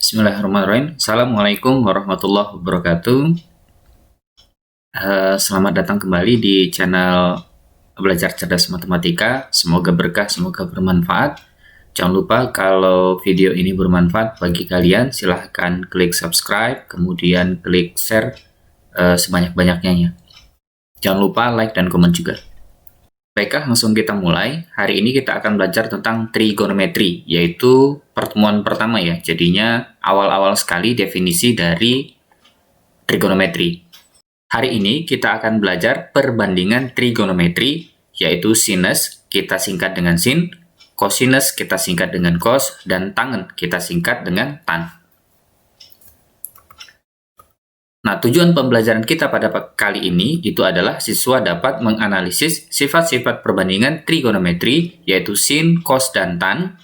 Bismillahirrahmanirrahim. Assalamualaikum warahmatullahi wabarakatuh. Selamat datang kembali di channel Belajar Cerdas Matematika. Semoga berkah, semoga bermanfaat. Jangan lupa kalau video ini bermanfaat bagi kalian, silahkan klik subscribe, kemudian klik share sebanyak-banyaknya. Jangan lupa like dan komen juga. Baiklah, langsung kita mulai. Hari ini kita akan belajar tentang trigonometri, yaitu pertemuan pertama ya. Jadinya awal-awal sekali definisi dari trigonometri. Hari ini kita akan belajar perbandingan trigonometri, yaitu sinus kita singkat dengan sin, cosinus kita singkat dengan cos, dan tangen kita singkat dengan tan. Nah, tujuan pembelajaran kita pada kali ini itu adalah siswa dapat menganalisis sifat-sifat perbandingan trigonometri, yaitu sin, cos, dan tan,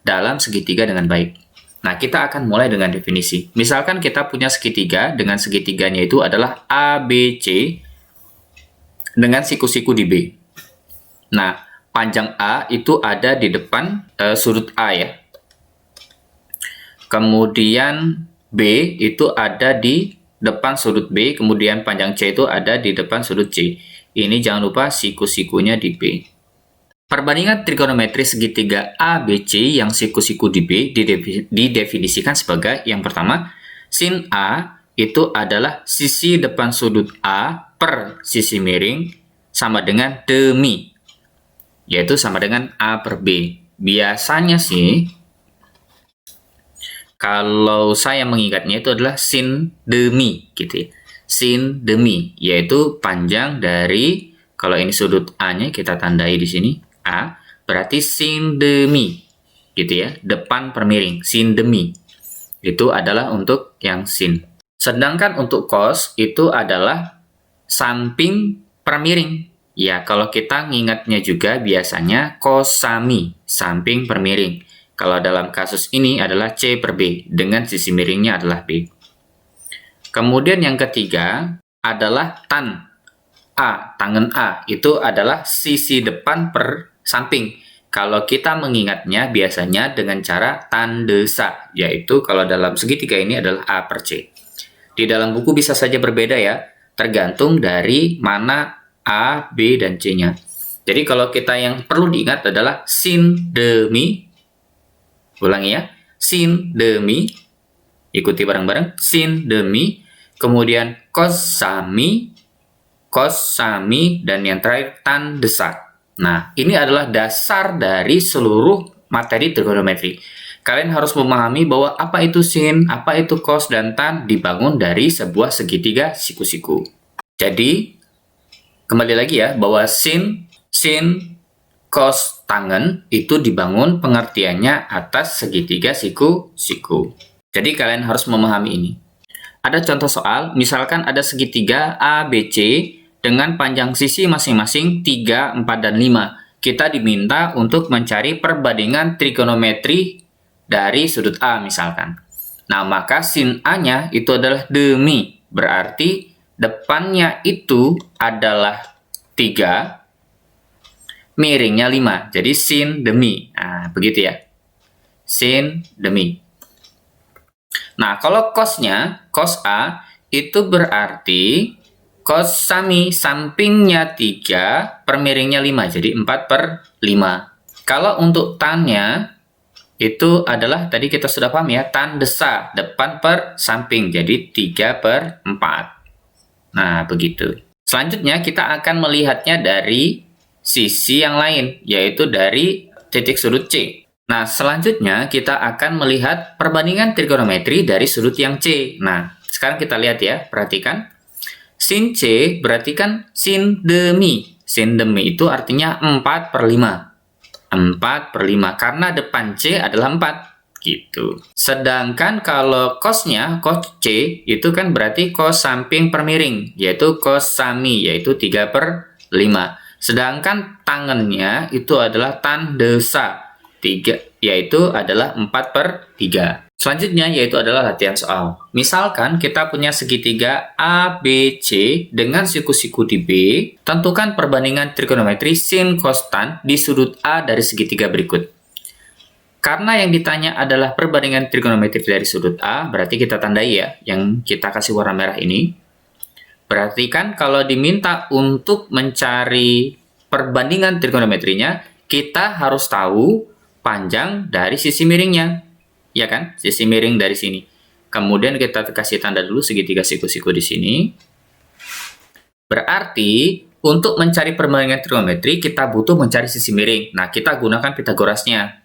dalam segitiga dengan baik. Nah, kita akan mulai dengan definisi. Misalkan kita punya segitiga, dengan segitiganya itu adalah ABC dengan siku-siku di B. Nah, panjang A itu ada di depan sudut A ya. Kemudian B itu ada di depan sudut B, kemudian panjang C itu ada di depan sudut C. Ini jangan lupa siku-sikunya di B. Perbandingan trigonometri segitiga ABC yang siku-siku di B didefinisikan sebagai yang pertama, sin A itu adalah sisi depan sudut A per sisi miring sama dengan demi, yaitu sama dengan A per B. Biasanya sih, kalau saya mengingatnya itu adalah sin demi, gitu ya. Sin demi, yaitu panjang dari, kalau ini sudut A-nya kita tandai di sini, A, berarti sin demi, gitu ya, depan per miring, sin demi. Itu adalah untuk yang sin. Sedangkan untuk cos, itu adalah samping per miring. Ya, kalau kita ngingatnya juga biasanya cosami, samping per miring. Kalau dalam kasus ini adalah C per B, dengan sisi miringnya adalah B. Kemudian yang ketiga adalah tan A, tangen A. Itu adalah sisi depan per samping. Kalau kita mengingatnya biasanya dengan cara tandesa, yaitu kalau dalam segitiga ini adalah A per C. Di dalam buku bisa saja berbeda ya, tergantung dari mana A, B, dan C-nya. Jadi kalau kita yang perlu diingat adalah sin demi, ulangi ya, sin demi, ikuti bareng-bareng, sin demi, kemudian cosami, dan yang terakhir tan desa. Nah, ini adalah dasar dari seluruh materi trigonometri. Kalian harus memahami bahwa apa itu sin, apa itu cos, dan tan dibangun dari sebuah segitiga siku-siku. Jadi, kembali lagi ya, bahwa sin, cos, tangen itu dibangun pengertiannya atas segitiga siku-siku. Jadi kalian harus memahami ini. Ada contoh soal, misalkan ada segitiga ABC dengan panjang sisi masing-masing 3, 4, dan 5. Kita diminta untuk mencari perbandingan trigonometri dari sudut A misalkan. Nah, maka sin A-nya itu adalah demi, berarti depannya itu adalah 3, miringnya 5. Jadi sin demi. Nah, begitu ya. Sin demi. Nah, kalau cosnya, cos A, itu berarti cos sami, sampingnya 3, per miringnya 5. Jadi 4 per 5. Kalau untuk tannya, itu adalah, tadi kita sudah paham ya, tan desa, depan per samping. Jadi 3 per 4. Nah, begitu. Selanjutnya, kita akan melihatnya dari sisi yang lain, yaitu dari titik sudut C. Nah, selanjutnya kita akan melihat perbandingan trigonometri dari sudut yang C. Nah, sekarang kita lihat ya, perhatikan. Sin C berarti kan sin demi. Sin demi itu artinya 4 per 5. 4 per 5, karena depan C adalah 4. Gitu. Sedangkan kalau cosnya, cos C, itu kan berarti cos samping per miring, yaitu cos sami, yaitu 3 per 5. Sedangkan tangennya itu adalah tan desa, 3, yaitu adalah 4 per 3. Selanjutnya yaitu adalah latihan soal. Misalkan kita punya segitiga ABC dengan siku-siku di B, tentukan perbandingan trigonometri sin cos tan di sudut A dari segitiga berikut. Karena yang ditanya adalah perbandingan trigonometri dari sudut A, berarti kita tandai ya, yang kita kasih warna merah ini. Berarti kan kalau diminta untuk mencari perbandingan trigonometrinya, kita harus tahu panjang dari sisi miringnya. Ya kan? Sisi miring dari sini. Kemudian kita kasih tanda dulu segitiga siku-siku di sini. Berarti untuk mencari perbandingan trigonometri kita butuh mencari sisi miring. Nah, kita gunakan Pitagorasnya.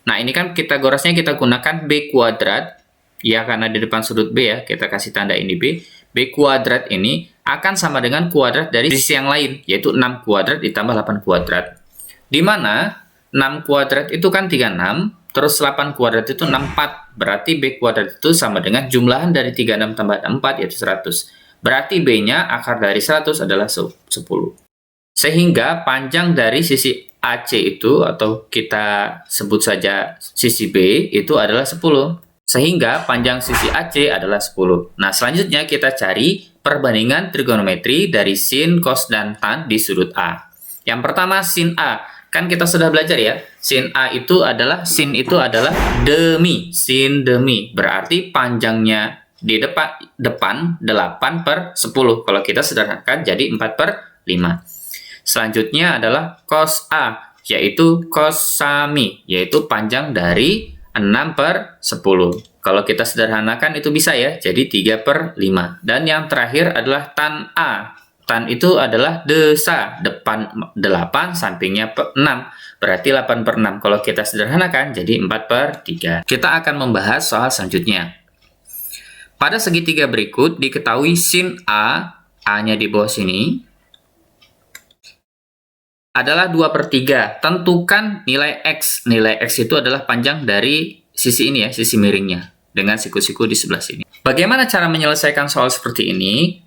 Nah, ini kan Pitagorasnya kita gunakan B kuadrat. Ya, karena di depan sudut B ya, kita kasih tanda ini B. B kuadrat ini akan sama dengan kuadrat dari sisi yang lain, yaitu 6 kuadrat ditambah 8 kuadrat. Di mana 6 kuadrat itu kan 36, terus 8 kuadrat itu 64. Berarti B kuadrat itu sama dengan jumlahan dari 36 tambah 4 yaitu 100. Berarti B-nya akar dari 100 adalah 10. Sehingga panjang dari sisi AC itu, atau kita sebut saja sisi B, itu adalah 10. Sehingga panjang sisi AC adalah 10. Nah, selanjutnya kita cari perbandingan trigonometri dari sin, cos, dan tan di sudut A. Yang pertama sin A. Kan kita sudah belajar ya, sin A itu adalah, sin itu adalah demi, sin demi. Berarti panjangnya di depan 8/10. Kalau kita sederhanakan jadi 4/5. Selanjutnya adalah cos A, yaitu cos sami, yaitu panjang dari 6/10. Kalau kita sederhanakan itu bisa ya, jadi 3/5. Dan yang terakhir adalah tan A. Tan itu adalah desa, depan 8, sampingnya 6. Berarti 8/6. Kalau kita sederhanakan jadi 4/3. Kita akan membahas soal selanjutnya. Pada segitiga berikut diketahui sin A, A-nya di bawah sini, adalah 2/3. Tentukan nilai X. Nilai X itu adalah panjang dari sisi ini ya, sisi miringnya, dengan siku-siku di sebelah sini. Bagaimana cara menyelesaikan soal seperti ini?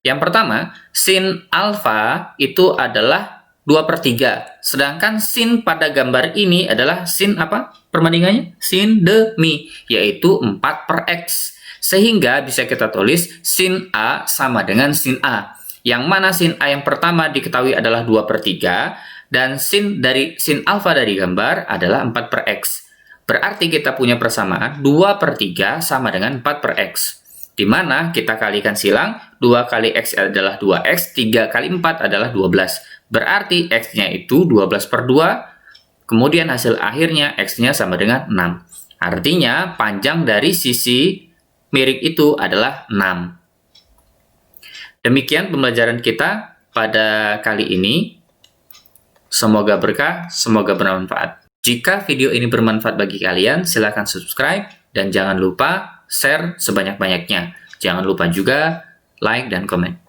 Yang pertama, sin alfa itu adalah 2/3. Sedangkan sin pada gambar ini adalah sin apa? Perbandingannya? Sin demi, yaitu 4/X. Sehingga bisa kita tulis sin A sama dengan sin A. Yang mana sin A yang pertama diketahui adalah 2/3, dan sin alfa dari gambar adalah 4/X. Berarti kita punya persamaan 2/3 sama dengan 4/X. Di mana kita kalikan silang, 2 kali X adalah 2X, 3 kali 4 adalah 12. Berarti X-nya itu 12/2, kemudian hasil akhirnya X-nya sama dengan 6. Artinya panjang dari sisi miring itu adalah 6. Demikian pembelajaran kita pada kali ini. Semoga berkah, semoga bermanfaat. Jika video ini bermanfaat bagi kalian, silakan subscribe dan jangan lupa share sebanyak-banyaknya. Jangan lupa juga like dan komen.